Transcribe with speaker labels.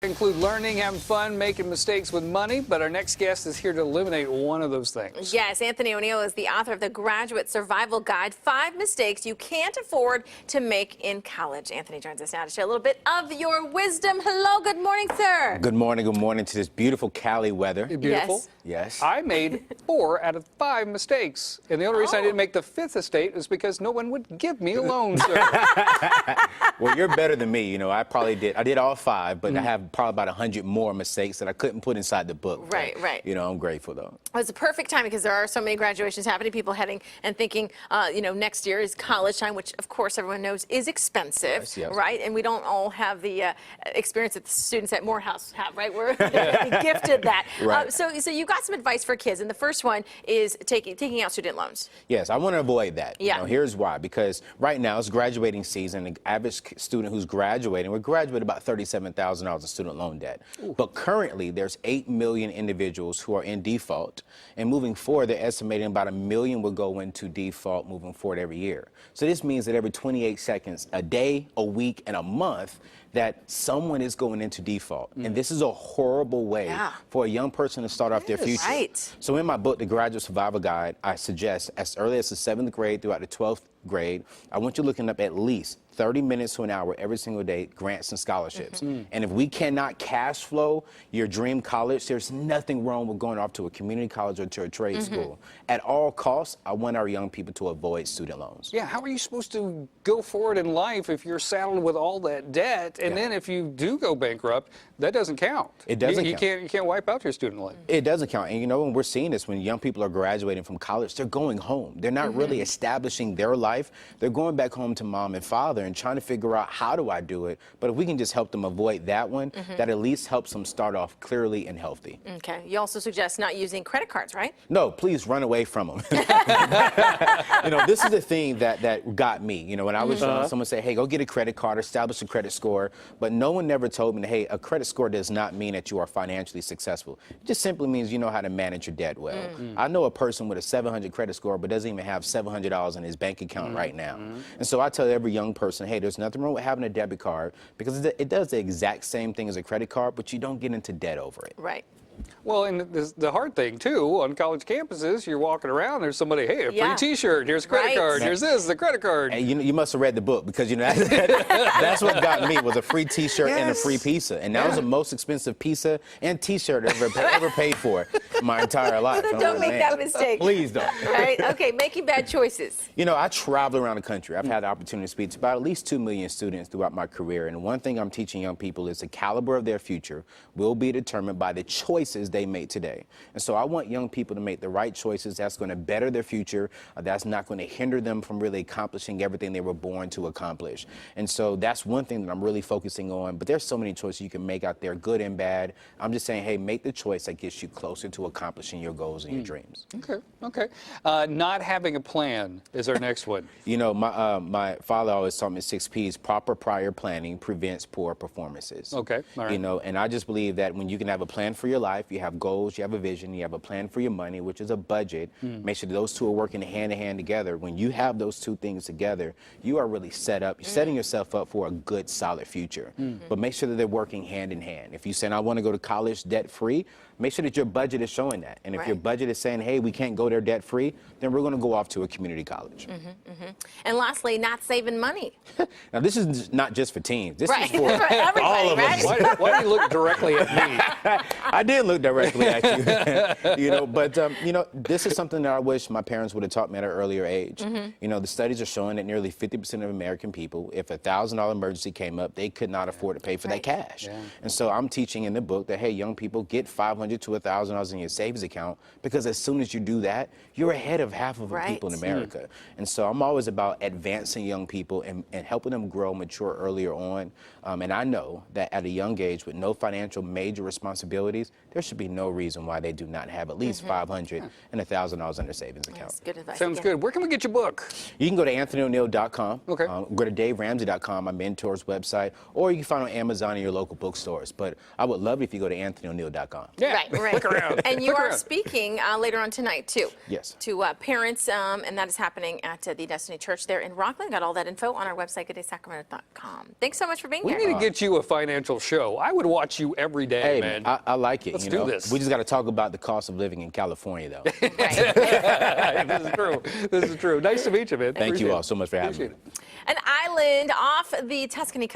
Speaker 1: include learning, having fun, making mistakes with money, but our next guest is here to eliminate one of those things.
Speaker 2: Yes, Anthony ONeal is the author of the Graduate Survival Guide, 5 Mistakes You Can't Afford to Make in College. Anthony joins us now to share a little bit of your wisdom. Hello, good morning, sir.
Speaker 3: Good morning to this beautiful Cali weather.
Speaker 1: Beautiful.
Speaker 3: Yes.
Speaker 1: I made 4 out of 5 mistakes, and the only reason I didn't make the 5th estate is because no one would give me a loan, sir.
Speaker 3: Well, you're better than me. You know, I did all 5, but I have probably about 100 more mistakes that I couldn't put inside the book.
Speaker 2: Right,
Speaker 3: but,
Speaker 2: right.
Speaker 3: You know, I'm grateful though.
Speaker 2: Well, it's a perfect time because there are so many graduations happening, people heading and thinking, you know, next year is college time, which of course everyone knows is expensive,
Speaker 3: Yes.
Speaker 2: right? And we don't all have the experience that the students at Morehouse have, right? We're gifted that.
Speaker 3: Right.
Speaker 2: So you've got some advice for kids, and the first one is taking out student loans.
Speaker 3: Yes, I want to avoid that.
Speaker 2: Yeah.
Speaker 3: You know, here's why. Because right now it's graduating season. The average student who's graduating, we're graduating about $37,000 in student loan debt.
Speaker 1: Ooh.
Speaker 3: But currently there's 8 million individuals who are in default. And moving forward, they're estimating about 1 million will go into default moving forward every year. So this means that every 28 seconds, a day, a week, and a month, that someone is going into default. And this is a horrible way for a young person to start off their future.
Speaker 2: Right.
Speaker 3: So in my book, The Graduate Survival Guide, I suggest as early as the 7th grade throughout the 12th grade, I want you looking up at least 30 minutes to an hour every single day, grants and scholarships. And if we cannot cash flow your dream college, there's nothing wrong with going off to a community college or to a trade school. At all costs, I want our young people to avoid student loans.
Speaker 1: Yeah, how are you supposed to go forward in life if you're saddled with all that debt, and then if you do go bankrupt, that doesn't count?
Speaker 3: It doesn't
Speaker 1: count. You can't wipe out your student loan.
Speaker 3: It doesn't count. And you know, when we're seeing this, when young people are graduating from college, they're going home. They're not really establishing their life. They're going back home to mom and father and trying to figure out, how do I do it? But if we can just help them avoid that one, that at least helps them start off clearly and healthy.
Speaker 2: Okay. You also suggest not using credit cards, right?
Speaker 3: No, please run away from them. You know, this is the thing that got me. You know, when I was young, someone said, hey, go get a credit card, establish a credit score. But no one never told me, hey, a credit score does not mean that you are financially successful. It just simply means you know how to manage your debt well. I know a person with a 700 credit score but doesn't even have $700 in his bank account right now. And so I tell every young person, hey, there's nothing wrong with having a debit card because it does the exact same thing as a credit card, but you don't get into debt over it.
Speaker 2: Right.
Speaker 1: Well, and the hard thing, too, on college campuses, you're walking around, there's somebody, hey, a free T-shirt, here's a credit card, here's this, the credit card.
Speaker 3: And you must have read the book because, you know, that's what got me, was a free T-shirt and a free pizza. And that was the most expensive pizza and T-shirt ever paid for my entire life.
Speaker 2: So don't make that mistake.
Speaker 3: Please don't.
Speaker 2: Right? Okay, making bad choices.
Speaker 3: You know, I travel around the country. I've had the opportunity to speak to about at least 2 million students throughout my career. And one thing I'm teaching young people is the caliber of their future will be determined by the choices they make today. And so I want young people to make the right choices that's going to better their future, that's not going to hinder them from really accomplishing everything they were born to accomplish. And so that's one thing that I'm really focusing on. But there's so many choices you can make out there, good and bad. I'm just saying, hey, make the choice that gets you closer to accomplishing your goals and your dreams.
Speaker 1: Okay. Not having a plan is our next one.
Speaker 3: You know, my father always taught me 6 P's. Proper prior planning prevents poor performances.
Speaker 1: Okay, all right.
Speaker 3: You know, and I just believe that when you can have a plan for your life, you have goals, you have a vision, you have a plan for your money, which is a budget. Make sure that those two are working hand in hand together. When you have those 2 things together, you are really set up. You're setting yourself up for a good, solid future. But make sure that they're working hand in hand. If you say, I want to go to college debt-free, make sure that your budget is showing that. And if your budget is saying, hey, we can't go there debt-free, then we're going to go off to a community college.
Speaker 2: And lastly, not saving money.
Speaker 3: Now, this is not just for teens. This is
Speaker 2: For everybody,
Speaker 3: all of us.
Speaker 1: Why do you look directly at me?
Speaker 3: I did look directly at you. You know, but, you know, this is something that I wish my parents would have taught me at an earlier age. You know, the studies are showing that nearly 50% of American people, if a $1,000 emergency came up, they could not afford to pay for that cash. And so I'm teaching in the book that, hey, young people, get $500 to $1,000 in your savings account, because as soon as you do that, you're ahead of half of the people in America. And so I'm always about advancing young people and helping them grow, mature earlier on. And I know that at a young age with no financial major responsibilities, there should be no reason why they do not have at least $500 and $1,000 in their savings account.
Speaker 2: That's good advice.
Speaker 1: Sounds good. Where can we get your book?
Speaker 3: You can go to AnthonyONeal.com.
Speaker 1: Okay.
Speaker 3: Go to DaveRamsey.com, my mentor's website, or you can find it on Amazon and your local bookstores. But I would love it if you go to AnthonyONeal.com.
Speaker 1: Yeah.
Speaker 2: Right.
Speaker 1: Click around.
Speaker 2: And you
Speaker 1: Click
Speaker 2: are
Speaker 1: around.
Speaker 2: speaking later on tonight, too.
Speaker 3: Yes.
Speaker 2: To parents, and that is happening at the Destiny Church there in Rockland. Got all that info on our website, GoodDaySacramento.com. Thanks so much for being
Speaker 1: We
Speaker 2: here.
Speaker 1: need to get you a financial show. I would watch you every day,
Speaker 3: Hey,
Speaker 1: man.
Speaker 3: I like it.
Speaker 1: Let's
Speaker 3: you
Speaker 1: do
Speaker 3: know?
Speaker 1: this.
Speaker 3: We just got to talk about the cost of living in California, though.
Speaker 2: Right.
Speaker 1: This is true. This is true. Nice to meet you, man.
Speaker 3: Thank
Speaker 1: Appreciate
Speaker 3: you all
Speaker 1: it.
Speaker 3: so much for having
Speaker 1: Appreciate
Speaker 3: me.
Speaker 1: it.
Speaker 2: An island off the Tuscany coast.